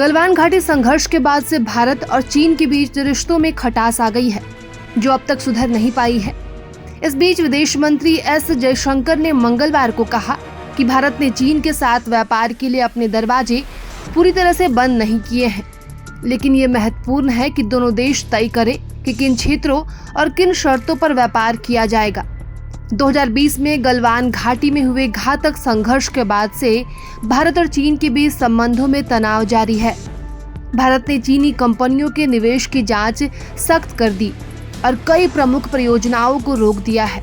गलवान घाटी संघर्ष के बाद से भारत और चीन के बीच रिश्तों में खटास आ गई है, जो अब तक सुधर नहीं पाई है। इस बीच विदेश मंत्री एस जयशंकर ने मंगलवार को कहा कि भारत ने चीन के साथ व्यापार के लिए अपने दरवाजे पूरी तरह से बंद नहीं किए हैं, लेकिन ये महत्वपूर्ण है कि दोनों देश तय करें कि किन क्षेत्रों और किन शर्तों पर व्यापार किया जाएगा। 2020 में गलवान घाटी में हुए घातक संघर्ष के बाद से भारत और चीन के बीच संबंधों में तनाव जारी है। भारत ने चीनी कंपनियों के निवेश की जांच सख्त कर दी और कई प्रमुख परियोजनाओं को रोक दिया है।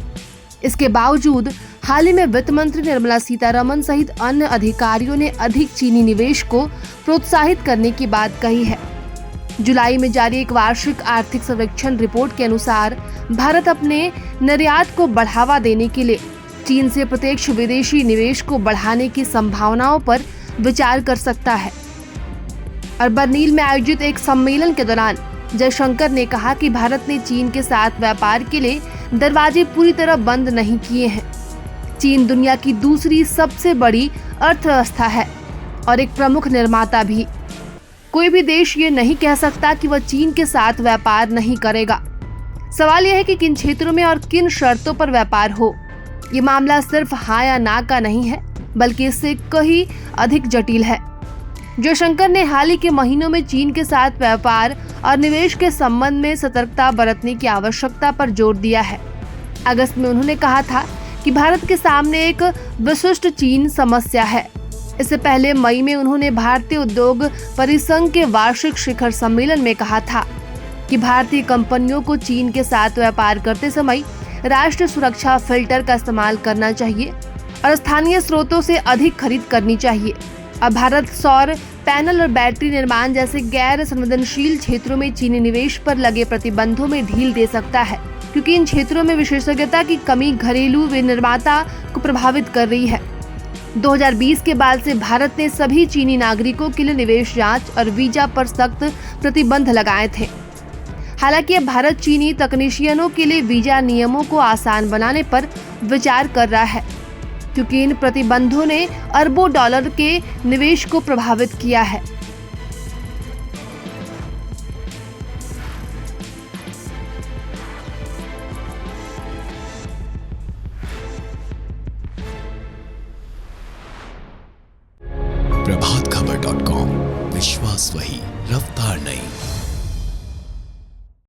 इसके बावजूद हाल ही में वित्त मंत्री निर्मला सीतारमण सहित अन्य अधिकारियों ने अधिक चीनी निवेश को प्रोत्साहित करने की बात कही है। जुलाई में जारी एक वार्षिक आर्थिक सर्वेक्षण रिपोर्ट के अनुसार भारत अपने निर्यात को बढ़ावा देने के लिए चीन से प्रत्यक्ष विदेशी निवेश को बढ़ाने की संभावनाओं पर विचार कर सकता है। और बर्लिन में आयोजित एक सम्मेलन के दौरान जयशंकर ने कहा कि भारत ने चीन के साथ व्यापार के लिए दरवाजे पूरी तरह बंद नहीं किए हैं। चीन दुनिया की दूसरी सबसे बड़ी अर्थव्यवस्था है और एक प्रमुख निर्माता भी। कोई भी देश ये नहीं कह सकता कि वह चीन के साथ व्यापार नहीं करेगा। सवाल यह है कि किन क्षेत्रों में और किन शर्तों पर व्यापार हो। ये मामला सिर्फ हाँ या ना का नहीं है, बल्कि इससे कहीं अधिक जटिल है। जयशंकर ने हाल ही के महीनों में चीन के साथ व्यापार और निवेश के संबंध में सतर्कता बरतने की आवश्यकता पर जोर दिया है। अगस्त में उन्होंने कहा था कि भारत के सामने एक विशिष्ट चीन समस्या है। इससे पहले मई में उन्होंने भारतीय उद्योग परिसंघ के वार्षिक शिखर सम्मेलन में कहा था कि भारतीय कंपनियों को चीन के साथ व्यापार करते समय राष्ट्रीय सुरक्षा फिल्टर का इस्तेमाल करना चाहिए और स्थानीय स्रोतों से अधिक खरीद करनी चाहिए। अब भारत सौर पैनल और बैटरी निर्माण जैसे गैर संवेदनशील क्षेत्रों में चीनी निवेश पर लगे प्रतिबंधों में ढील दे सकता है, क्योंकि इन क्षेत्रों में विशेषज्ञता की कमी घरेलू विनिर्माता को प्रभावित कर रही है। 2020 के बाद से भारत ने सभी चीनी नागरिकों के लिए निवेश जांच और वीजा पर सख्त प्रतिबंध लगाए थे। हालांकि अब भारत चीनी तकनीशियनों के लिए वीजा नियमों को आसान बनाने पर विचार कर रहा है, क्योंकि इन प्रतिबंधों ने अरबों डॉलर के निवेश को प्रभावित किया है। प्रभातखबर.com, विश्वास वही, रफ्तार नहीं।